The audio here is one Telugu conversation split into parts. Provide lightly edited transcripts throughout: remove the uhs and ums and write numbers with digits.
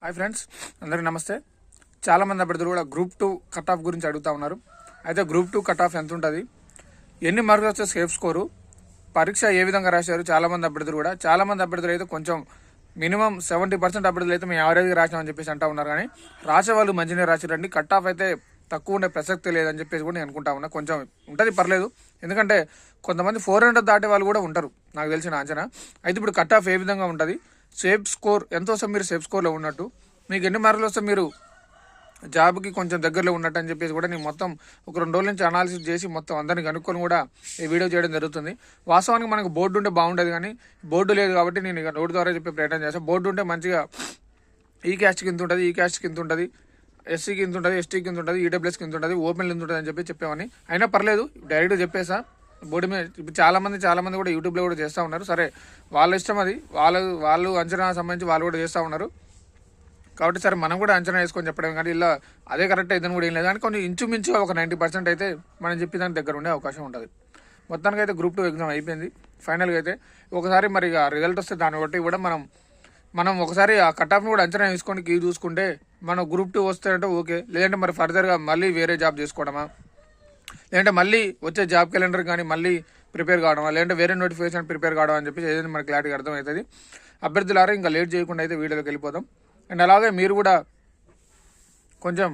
హాయ్ ఫ్రెండ్స్, అందరికీ నమస్తే. చాలామంది అభ్యర్థులు కూడా గ్రూప్ 2 కట్ ఆఫ్ గురించి అడుగుతూ ఉన్నారు. అయితే గ్రూప్ 2 కట్ ఆఫ్ ఎంత ఉంటుంది, ఎన్ని మార్కులు వస్తే సేఫ్ స్కోరు, పరీక్ష ఏ విధంగా రాశారు చాలామంది అభ్యర్థులు అయితే కొంచెం మినిమం 70% అభ్యర్థులు అయితే మేము యావరేజ్గా రాసినామని చెప్పేసి అంటూ ఉన్నారు. కానీ రాసే వాళ్ళు మంచిగా రాశారండి. కట్ ఆఫ్ అయితే తక్కువ ఉండే ప్రసక్తి లేదని చెప్పేసి కూడా నేను అనుకుంటా ఉన్నా. కొంచెం ఉంటుంది, పర్లేదు. ఎందుకంటే కొంతమంది 400 దాటే వాళ్ళు కూడా ఉంటారు నాకు తెలిసిన అంచనా. అయితే ఇప్పుడు కట్ ఆఫ్ ఏ విధంగా ఉంటుంది, సేఫ్ స్కోర్ ఎంత వస్తే మీరు సేఫ్ స్కోర్లో ఉన్నట్టు, మీకు ఎన్ని మార్కులు వస్తే మీరు జాబ్కి కొంచెం దగ్గరలో ఉన్నట్టు అని చెప్పేసి కూడా నేను మొత్తం ఒక 2 రోజుల నుంచి అనాలిసిస్ చేసి మొత్తం అందరిని కనుక్కొని కూడా ఈ వీడియో చేయడం జరుగుతుంది. వాస్తవానికి మనకు బోర్డు ఉంటే బాగుండేది, కానీ బోర్డు లేదు కాబట్టి నేను ఇక నోటి ద్వారా చెప్పే ప్రయత్నం చేస్తాను. బోర్డు ఉంటే మంచిగా ఈ క్యాస్ట్కి ఇంత ఉంటుంది, ఈ క్యాస్ట్కి ఇంత ఉంటుంది, ఎస్సీకి ఇంత ఉంటుంది, ఎస్టీకి ఇంత ఉంటుంది, ఈడబ్ల్యూఎస్కి ఇంత ఉంటుంది, ఓపెన్లు ఇంత ఉంటుంది అని చెప్పేవాని. అయినా పర్లేదు, డైరెక్ట్గా చెప్పేసా. బోర్డు మీద ఇప్పుడు చాలామంది కూడా యూట్యూబ్లో కూడా చేస్తూ ఉన్నారు. సరే, వాళ్ళ ఇష్టం, అది వాళ్ళు అంచనా సంబంధించి వాళ్ళు కూడా చేస్తూ ఉన్నారు కాబట్టి సరే మనం కూడా అంచనా వేసుకొని చెప్పడం, కానీ ఇలా అదే కరెక్ట్ అయితే కూడా ఏం లేదు. కానీ కొన్ని ఇంచుమించుగా ఒక 90% అయితే మనం చెప్పిన దాని దగ్గర ఉండే అవకాశం ఉంటుంది. మొత్తానికి అయితే గ్రూప్ 2 ఎగ్జామ్ అయిపోయింది. ఫైనల్గా అయితే ఒకసారి మరి రిజల్ట్ వస్తే దాన్ని బట్టి కూడా మనం ఒకసారి ఆ కట్ ఆఫ్ని కూడా అంచనా వేసుకొని కీ చూసుకుంటే మనం గ్రూప్ 2 వస్తే అంటే ఓకే, లేదంటే మరి ఫర్దర్గా మళ్ళీ వేరే జాబ్ చేసుకోవడమా, లేదంటే మళ్ళీ వచ్చే జాబ్ క్యాలెండర్ కానీ మళ్ళీ ప్రిపేర్ కావడమా, లేదంటే వేరే నోటిఫికేషన్ ప్రిపేర్ కావడం అని చెప్పేసి ఏదైనా మనకి క్లారిటీగా అర్థమవుతుంది. అభ్యర్థులారా ఇంకా లేట్ చేయకుండా అయితే వీడియోలోకి వెళ్ళిపోదాం. అండ్ అలాగే మీరు కూడా కొంచెం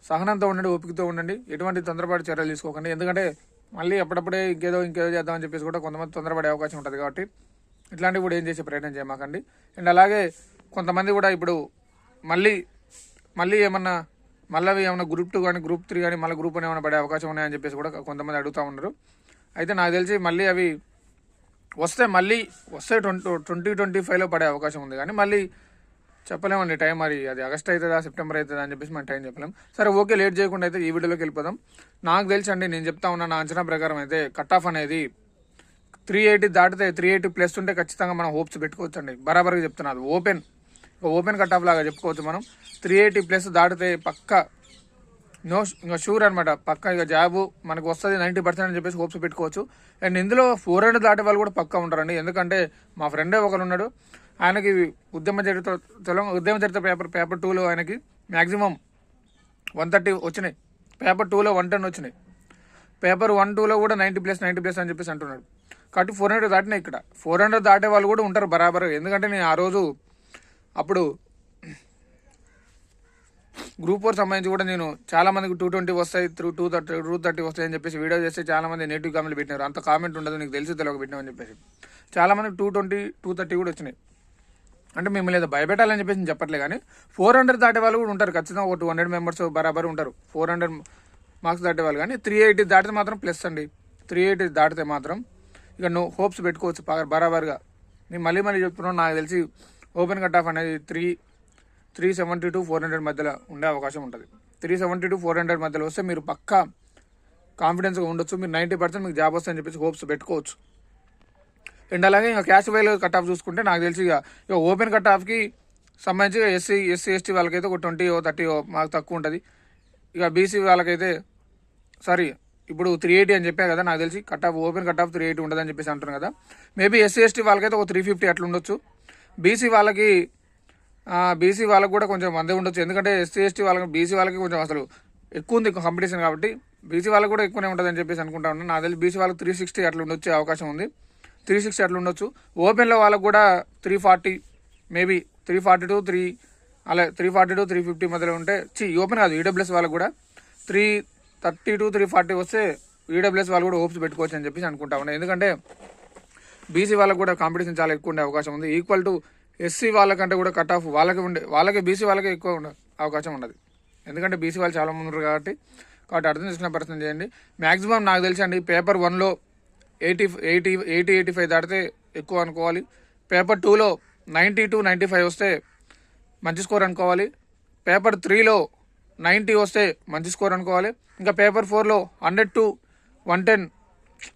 సహనంతో ఉండండి, ఓపికతో ఉండండి, ఎటువంటి తొందరపాటు చర్యలు తీసుకోకండి. ఎందుకంటే మళ్ళీ అప్పుడప్పుడే ఇంకేదో చేద్దామని చెప్పేసి కూడా కొంతమంది తొందరపడే అవకాశం ఉంటుంది. కాబట్టి ఇట్లాంటివి కూడా ఏం చేసే ప్రయత్నం చేయమాకండి. అండ్ అలాగే కొంతమంది కూడా ఇప్పుడు మళ్ళీ ఏమన్నా గ్రూప్ 2 కానీ గ్రూప్ 3 కానీ మళ్ళీ గ్రూప్ 1 ఏమైనా పడే అవకాశం ఉన్నాయని చెప్పేసి కూడా కొంతమంది అడుగుతూ ఉన్నారు. అయితే నాకు తెలిసి మళ్ళీ అవి వస్తే 2025లో పడే అవకాశం ఉంది. కానీ మళ్ళీ చెప్పలేమండి టైం, మరి అది ఆగస్ట్ అవుతుందా సెప్టెంబర్ అవుతుందా అని చెప్పేసి మనం టైం చెప్పలేం. సరే ఓకే, లేట్ చేయకుండా అయితే ఈ వీడియోలోకి వెళ్ళిపోదాం. నాకు తెలిసి అండి, నేను చెప్తా ఉన్నా, నా అంచనా ప్రకారం అయితే కట్ ఆఫ్ అనేది 380 దాటితే 380 ప్లస్ ఉంటే ఖచ్చితంగా మనం హోప్స్ పెట్టుకోవచ్చు అండి. బరాబర్గా చెప్తున్నా, ఓపెన్ కట్ ఆఫ్ లాగా చెప్పుకోవచ్చు మనం. 380 ప్లస్ దాటితే పక్క ఇంకా షూర్ అనమాట, పక్క ఇక జాబు మనకు వస్తుంది 90% అని చెప్పేసి హోప్స్ పెట్టుకోవచ్చు. అండ్ ఇందులో 400 దాటే వాళ్ళు కూడా పక్కా ఉంటారండి. ఎందుకంటే మా ఫ్రెండే ఒకరు ఉన్నాడు, ఆయనకి ఉద్యమ చరిత్ర పేపర్ 2లో ఆయనకి మ్యాక్సిమం 130 వచ్చినాయి, పేపర్ 2లో 110 వచ్చినాయి, పేపర్ 1-2లో కూడా 90 ప్లస్ అని చెప్పేసి అంటున్నాడు. కాబట్టి 400 దాటినాయి. ఇక్కడ 400 దాటే వాళ్ళు కూడా ఉంటారు బరాబర్. ఎందుకంటే నేను ఆ రోజు అప్పుడు గ్రూప్ 4 సంబంధించి కూడా నేను చాలా మందికి 220 వస్తాయి, 230 వస్తాయి అని చెప్పేసి వీడియో చేస్తే చాలా మంది నెగిటివ్ కామెంట్లు పెట్టినారు. అంత కామెంట్ ఉండదు, నీకు తెలిసి తెలియక పెట్టినామని చెప్పేసి. చాలా మంది 220, 230 కూడా వచ్చినాయి. అంటే మిమ్మల్ని ఏదో భయపెట్టాలని చెప్పేసి నేను చెప్పట్లే, కానీ 400 దాటే వాళ్ళు కూడా ఉంటారు ఖచ్చితంగా. ఒక 200 మెంబర్స్ బరాబర్ ఉంటారు 400 మార్క్స్ దాటే వాళ్ళు. కానీ 380 దాటితే మాత్రం ప్లస్ అండి. 380 దాటితే మాత్రం ఇక నువ్వు హోప్స్ పెట్టుకోవచ్చు బరాబర్గా. నేను మళ్ళీ చెప్తున్నాను, నాకు తెలిసి ఓపెన్ కట్ ఆఫ్ అనేది 370 to 400 మధ్యలో ఉండే అవకాశం ఉంటుంది. 370 to 400 మధ్యలో వస్తే మీరు పక్కా కాన్ఫిడెన్స్గా ఉండొచ్చు. మీరు 90% మీకు జాబ్ వస్తుందని చెప్పేసి హోప్స్ పెట్టుకోవచ్చు. అండ్ అలాగే ఇంకా క్యాష్ వైలో కట్ ఆఫ్ చూసుకుంటే నాకు తెలిసి ఇక ఓపెన్ కట్ ఆఫ్కి సంబంధించి ఎస్సీ ఎస్టీ వాళ్ళకైతే ఒక 20 or 30 మార్క్స్ తక్కువ ఉంటుంది. ఇక బీసీ వాళ్ళకైతే ఇప్పుడు 380 అని చెప్పా కదా, నాకు తెలిసి cut off open cut off 380 ఉండదని చెప్పేసి అంటున్నాను కదా. మేబీ ఎస్సీ ఎస్టీ వాళ్ళకైతే ఒక 350 అట్లా ఉండొచ్చు. బీసీ వాళ్ళకి కూడా కొంచెం మందే ఉండొచ్చు. ఎందుకంటే ఎస్సీ ఎస్టీ బీసీ వాళ్ళకి కొంచెం అసలు ఎక్కువ ఉంది కాంపిటీషన్, కాబట్టి బీసీ వాళ్ళకి కూడా ఎక్కువనే ఉంటుందని చెప్పేసి అనుకుంటా ఉన్నాను. నాకు తెలిసి బీసీ వాళ్ళకి 360 అట్లా ఉండొచ్చే అవకాశం ఉంది. 360 అట్లా ఉండొచ్చు. ఓపెన్లో వాళ్ళకు కూడా 340, మేబీ 340 to 350 మధ్యలో ఉంటే ఓపెన్ కాదు, ఈడబ్ల్యూఎస్ వాళ్ళకు కూడా 330 to 340 వస్తే ఈడబ్ల్యూఎస్ వాళ్ళు కూడా హోప్స్ పెట్టుకోవచ్చు అని చెప్పేసి అనుకుంటా ఉన్నాను. ఎందుకంటే బీసీ వాళ్ళకు కూడా కాంపిటీషన్ చాలా ఎక్కువ ఉండే అవకాశం ఉంది. ఈక్వల్ టు ఎస్సీ వాళ్ళకంటే కూడా కట్ ఆఫ్ వాళ్ళకి బీసీ వాళ్ళకి ఎక్కువ అవకాశం ఉండదు. ఎందుకంటే బీసీ వాళ్ళు చాలా మంది ఉన్నారు కాబట్టి అర్థం చేసుకునే ప్రయత్నం చేయండి. మ్యాక్సిమం నాకు తెలిసి అండి, పేపర్ 1లో 80-85 దాటితే ఎక్కువ అనుకోవాలి. పేపర్ 2లో 90 to 95 వస్తే మంచి స్కోర్ అనుకోవాలి. పేపర్ 3లో 90 వస్తే మంచి స్కోర్ అనుకోవాలి. ఇంకా పేపర్ 4లో 100 to 110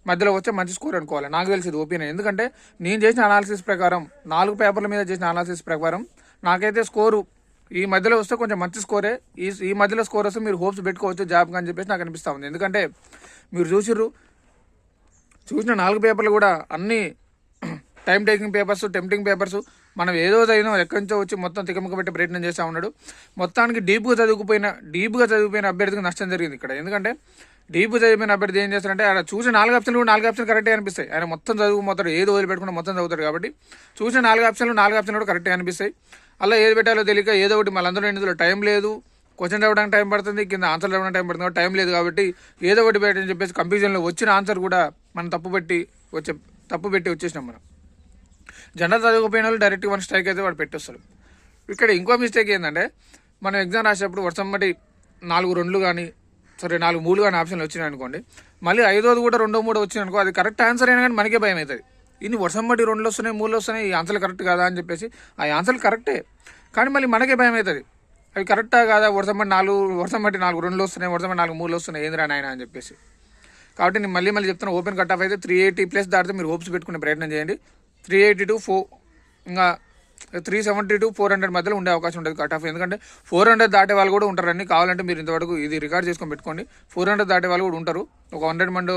మధ్యలో వస్తే మంచి స్కోర్ అనుకోవాలి. నాకు తెలిసింది ఒపీనియన్. ఎందుకంటే నేను చేసిన అనాలిసిస్ ప్రకారం, 4 పేపర్ల మీద చేసిన అనాలిసిస్ ప్రకారం నాకైతే స్కోరు ఈ మధ్యలో వస్తే కొంచెం మంచి స్కోరే. ఈ మధ్యలో స్కోర్ వస్తే మీరు హోప్స్ పెట్టుకోవచ్చు జాబ్గా అని చెప్పేసి నాకు అనిపిస్తూ ఉంది. ఎందుకంటే మీరు చూసిన 4 పేపర్లు కూడా అన్నీ time taking papers, tempting papers, మనం ఏదో చదివినా ఎక్కడి నుంచో వచ్చి మొత్తం తికమక పెట్టే ప్రయత్నం చేస్తూ ఉన్నాడు. మొత్తానికి డీప్గా చదివిపోయిన అభ్యర్థికి నష్టం జరిగింది ఇక్కడ. ఎందుకంటే డీప్ చదివిపోయిన అభ్యర్థి ఏం చేస్తారంటే ఆయన చూసి 4 ఆప్షన్లు 4 ఆప్షన్లు కరెక్ట్గా అనిపిస్తాయి. ఆయన మొత్తం చదువుకుపోతాడు, ఏదో వదిలిపెట్టుకుంటే మొత్తం చదువుతాడు. కాబట్టి చూసిన 4 ఆప్షన్లు కూడా కరెక్ట్గా అనిపిస్తాయి. అలా ఏది పెట్టాలో తెలియక ఏదో ఒకటి మళ్ళీ అందరూ ఇందులో టైం లేదు, క్వశ్చన్ చదవడానికి టైం పడుతుంది, కింద ఆన్సర్ చదవడానికి టైం పడుతుంది, టైం లేదు. కాబట్టి ఏదో ఒకటి పెట్టని చెప్పేసి కన్ఫ్యూజన్లో వచ్చిన ఆన్సర్ కూడా మనం తప్పు పెట్టి వచ్చేసినాం. మనం జనరల్ చదువుకుపోయిన వాళ్ళు డైరెక్ట్ 1 స్ట్రైక్ అయితే వాడు పెట్టేస్తాడు. ఇక్కడ ఇంకో మిస్టేక్ ఏంటంటే మనం ఎగ్జామ్ రాసేటప్పుడు వర్షం బట్టి 4 2 కానీ 4 3 కానీ ఆప్షన్లు వచ్చినాయి అనుకోండి, మళ్ళీ 5వ కూడా 2 3 వచ్చినాయి అనుకో, అది కరెక్ట్ ఆన్సర్ అయినా కానీ మనకే భయం అవుతుంది. ఇన్ని వర్షం బట్టి 2 వస్తున్నాయి 3 వస్తున్నాయి, ఈ ఆన్సర్లు కరెక్ట్ కాదా అని చెప్పేసి ఆ ఆన్సర్లు కరెక్టే కానీ మళ్ళీ మనకే భయం అవుతుంది, అవి కరెక్టా కాదా, వర్షం బట్టి 4 2 వస్తున్నాయి, వర్షం బట్టి 4 3 వస్తున్నాయి, ఏందిరా నాయన అని చెప్పేసి. కాబట్టి నేను మళ్ళీ చెప్తాను, ఓపెన్ కట్ ఆఫ్ అయితే 380+ దాటితే మీరు హోప్స్ పెట్టుకునే ప్రయత్నం చేయండి. 380 to 4 ఇంకా 370 to 400 మధ్యలో ఉండే అవకాశం ఉంటుంది కట్ ఆఫ్. ఎందుకంటే 400 దాటే వాళ్ళు కూడా ఉంటారండి. కావాలంటే మీరు ఇంతవరకు ఇది రికార్డ్ చేసుకొని పెట్టుకోండి. 400 దాటే వాళ్ళు కూడా ఉంటారు. ఒక 100 మంది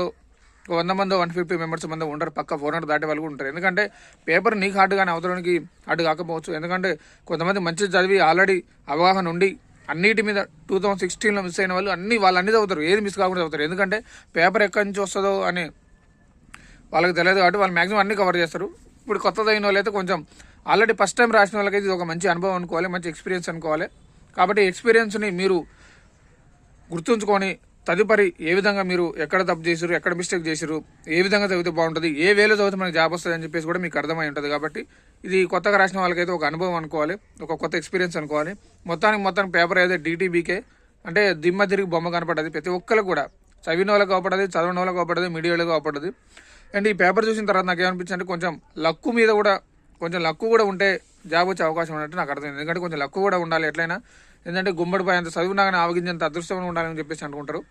150 మెంబర్స్ మంది ఉండరు, పక్క 400 దాటే వాళ్ళు కూడా ఉంటారు. ఎందుకంటే పేపర్ నీకు హార్డ్ కానీ అవతరానికి హార్డ్ కాకపోవచ్చు. ఎందుకంటే కొంతమంది మంచి చదివి ఆల్రెడీ అవగాహన ఉండి అన్నిటి మీద 2016లో మిస్ అయిన వాళ్ళు అన్ని చదువుతారు, ఏది మిస్ కాకుండా చదువుతారు. ఎందుకంటే పేపర్ ఎక్కడి నుంచి వస్తుందో అని వాళ్ళకి తెలియదు కాబట్టి వాళ్ళు మ్యాక్సిమం అన్ని కవర్ చేస్తారు. ఇప్పుడు కొత్తది అయిన వాళ్ళు అయితే కొంచెం ఆల్రెడీ ఫస్ట్ టైం రాసిన వాళ్ళకైతే ఇది ఒక మంచి అనుభవం అనుకోవాలి, మంచి ఎక్స్పీరియన్స్ అనుకోవాలి. కాబట్టి ఎక్స్పీరియన్స్ని మీరు గుర్తుంచుకొని తదుపరి ఏ విధంగా మీరు ఎక్కడ తప్పు చేసారు, ఎక్కడ మిస్టేక్ చేసారు, ఏ విధంగా చదివితే బాగుంటుంది, ఏ వేలో చదివితే మనకి జాబ్ వస్తుంది అని చెప్పేసి కూడా మీకు అర్థమై ఉంటుంది. కాబట్టి ఇది కొత్తగా రాసిన వాళ్ళకైతే ఒక అనుభవం అనుకోవాలి, ఒక కొత్త ఎక్స్పీరియన్స్ అనుకోవాలి. మొత్తానికి పేపర్ అయితే DTBK అంటే దిమ్మ తిరిగి బొమ్మ కనపడ్డది. ప్రతి ఒక్కరికి కూడా చదివిన వాళ్ళకి కాపాడదు, చదవని వాళ్ళకి కాపాడదు, మీడియా వాళ్ళకి కాపాడదు. అండ్ ఈ పేపర్ చూసిన తర్వాత నాకు ఏమనిపించింది అంటే కొంచెం లక్కు కూడా ఉంటే జాబ్ వచ్చే అవకాశం ఉన్నట్టు నాకు అర్థమైంది. ఎందుకంటే కొంచెం లక్కు కూడా ఉండాలి ఎట్లయినా. ఎందుకంటే గుమ్మడిపై అంత చదివినా కానీ ఆవగించేంత అదృష్టం ఉండాలని చెప్పేసి అనుకుంటారు.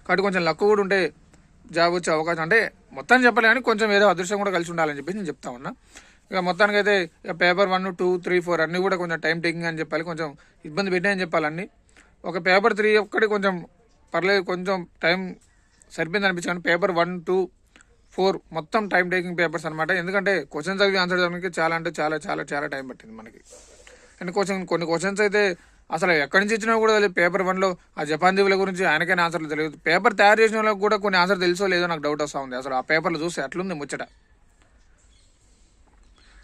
కాబట్టి కొంచెం లక్కు కూడా ఉంటే జాబ్ వచ్చే అవకాశం, అంటే మొత్తాన్ని చెప్పాలి కానీ కొంచెం ఏదో అదృష్టం కూడా కలిసి ఉండాలని చెప్పేసి నేను చెప్తా ఉన్నా. ఇక మొత్తానికి అయితే ఇక పేపర్ 1 2 3 4 అన్నీ కూడా కొంచెం టైం టేకింగ్ అని చెప్పాలి, కొంచెం ఇబ్బంది పెట్టాయని చెప్పాలి అన్నీ. ఒక పేపర్ 3 ఒక్కటి కొంచెం పర్లేదు, కొంచెం టైం సరిపోయింది అనిపించింది. పేపర్ 1 2 4 మొత్తం టైం టేకింగ్ పేపర్స్ అనమాట. ఎందుకంటే క్వశ్చన్ చదివి ఆన్సర్ చదవడానికి చాలా అంటే చాలా చాలా చాలా టైం పట్టింది మనకి. అండ్ కొన్ని క్వశ్చన్స్ అయితే అసలు ఎక్కడి నుంచి ఇచ్చినా కూడా తెలియదు. పేపర్ 1లో ఆ జపాన్ దీవుల గురించి ఆయనకైనా ఆన్సర్లు తెలియదు. పేపర్ తయారు చేసిన వాళ్ళకి కూడా కొన్ని ఆన్సర్ తెలుసో లేదో నాకు డౌట్ వస్తూ ఉంది. అసలు ఆ పేపర్లు చూస్తే అట్లుంది ముచ్చట.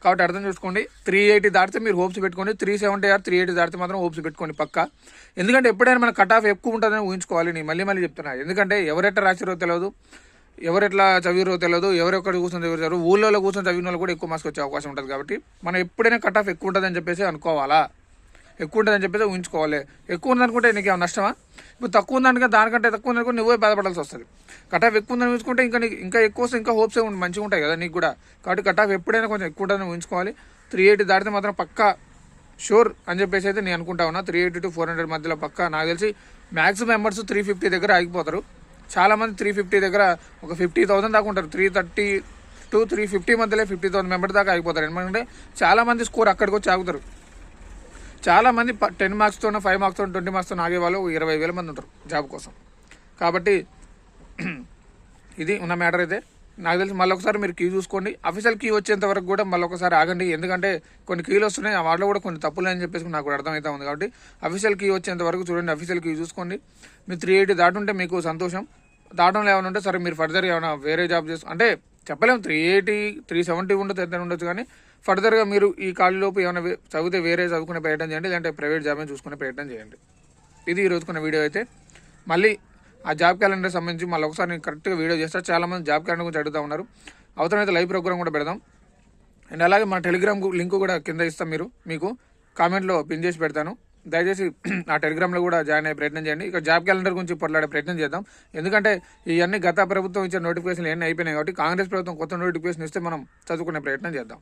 కాబట్టి అర్థం చేసుకోండి, 380 దాటితే మీరు హోప్స్ పెట్టుకోండి. 370 or 380 దాటితే మాత్రం హోప్స్ పెట్టుకోండి పక్క. ఎందుకంటే ఎప్పుడైనా మన కట్ ఆఫ్ ఎక్కువ ఉంటుందని ఊహించుకోవాలి. నేను మళ్ళీ చెప్తున్నా, ఎందుకంటే ఎవరెట్లా రాసిరో తెలియదు, ఎవరెట్లా చదివిరో తెలియదు, ఎవరెక్కడ కూర్చొని చదివారు, ఊళ్ళో కూర్చొని చదివిన వాళ్ళు కూడా ఎక్కువ మార్క్స్ వచ్చే అవకాశం ఉంటుంది. కాబట్టి మనం ఎప్పుడైనా కట్ ఆఫ్ ఎక్కువ ఉంటుందని చెప్పేసి అనుకోవాలా, ఎక్కువ ఉంటుందని చెప్పేసి ఊహించుకోవాలి. ఎక్కువ ఉందనుకుంటే నీకు ఏమైనా నష్టమా? ఇప్పుడు తక్కువ ఉందనుక దానికంటే తక్కువ ఉందనుకో నువ్వే బాధపడాల్సి వస్తుంది. కట్ ఆఫ్ ఎక్కువ ఉందని ఊహించుకుంటే ఇంకా ఎక్కువ వస్తే ఇంకా హోప్స్ మంచిగా ఉంటాయి కదా నీకు కూడా. కాబట్టి కట్ ఆఫ్ ఎప్పుడైనా కొంచెం ఎక్కువ ఉంటుందని ఊహించుకోవాలి. 380 దాటితే మాత్రం పక్కా షూర్ అని చెప్పేసి అయితే నేను అనుకుంటా ఉన్నా. 380 to 400 మధ్యలో పక్కా. నాకు తెలిసి మ్యాక్సిమం మెంబర్స్ 350 దగ్గర ఆగిపోతారు. చాలామంది 350 దగ్గర ఒక 50,000 దాకా ఉంటారు. 330 to 350 మధ్యలో 50,000 మెంబర్ దాకా ఆగిపోతారు. ఎందుకంటే చాలామంది స్కోర్ అక్కడికి వచ్చి ఆగుతారు. చాలామంది 10 మార్క్స్తో 5 మార్క్స్తో 20 మార్క్స్తో ఆగే వాళ్ళు 20,000 మంది ఉంటారు జాబ్ కోసం. కాబట్టి ఇది ఉన్న మ్యాటర్ అయితే నాకు తెలిసి మళ్ళీ ఒకసారి మీరు కీ చూసుకోండి. అఫీషియల్ కీ వచ్చేంత వరకు కూడా మళ్ళీ ఒకసారి ఆగండి. ఎందుకంటే కొన్ని కీలు వస్తున్నాయి, ఆ వాటిలో కూడా కొన్ని తప్పులు అని చెప్పేసి నాకు కూడా అర్థమవుతా ఉంది. కాబట్టి అఫీషియల్ కీ వచ్చేంత వరకు చూడండి, అఫీషియల్ కీ చూసుకోండి. మీరు 380 దాటుంటే మీకు సంతోషం. దాటంలో ఏమైనా ఉంటే సరే మీరు ఫర్దర్ ఏమైనా వేరే జాబ్ అంటే చెప్పలేము, 380 370 ఉండొచ్చు, ఎంత ఉండొచ్చు. కానీ ఫర్దర్గా మీరు ఈ ఖాళీలోపు ఏమైనా చదివితే వేరే చదువుకునే ప్రయత్నం చేయండి, లేదంటే ప్రైవేట్ జాబ్ చూసుకునే ప్రయత్నం చేయండి. ఇది ఈ రోజుకున్న వీడియో అయితే. మళ్ళీ ఆ జాబ్ క్యాలెండర్ సంబంధించి మళ్ళీ ఒకసారి నేను కరెక్ట్గా వీడియో చేస్తాను. చాలామంది జాబ్ క్యాలెండర్ గురించి అడుగుతూ ఉన్నారు. అవతలైతే లైవ్ ప్రోగ్రామ్ కూడా పెడదాం. అండ్ అలాగే మన టెలిగ్రామ్ లింక్ కూడా కింద ఇస్తాం, మీకు కామెంట్లో పిన్ చేసి పెడతాను. దయచేసి ఆ టెలిగ్రామ్లో కూడా జాయిన్ అయ్యే ప్రయత్నం చేయండి. ఇక జాబ్ క్యాలెండర్ గురించి పొట్లాడే ప్రయత్నం చేద్దాం. ఎందుకంటే ఇవన్నీ గత ప్రభుత్వం ఇచ్చిన నోటిఫికేషన్లు ఎన్ని అయిపోయినాయి. కాబట్టి కాంగ్రెస్ ప్రభుత్వం కొత్త నోటిఫికేషన్ ఇస్తే మనం చదువుకునే ప్రయత్నం చేద్దాం.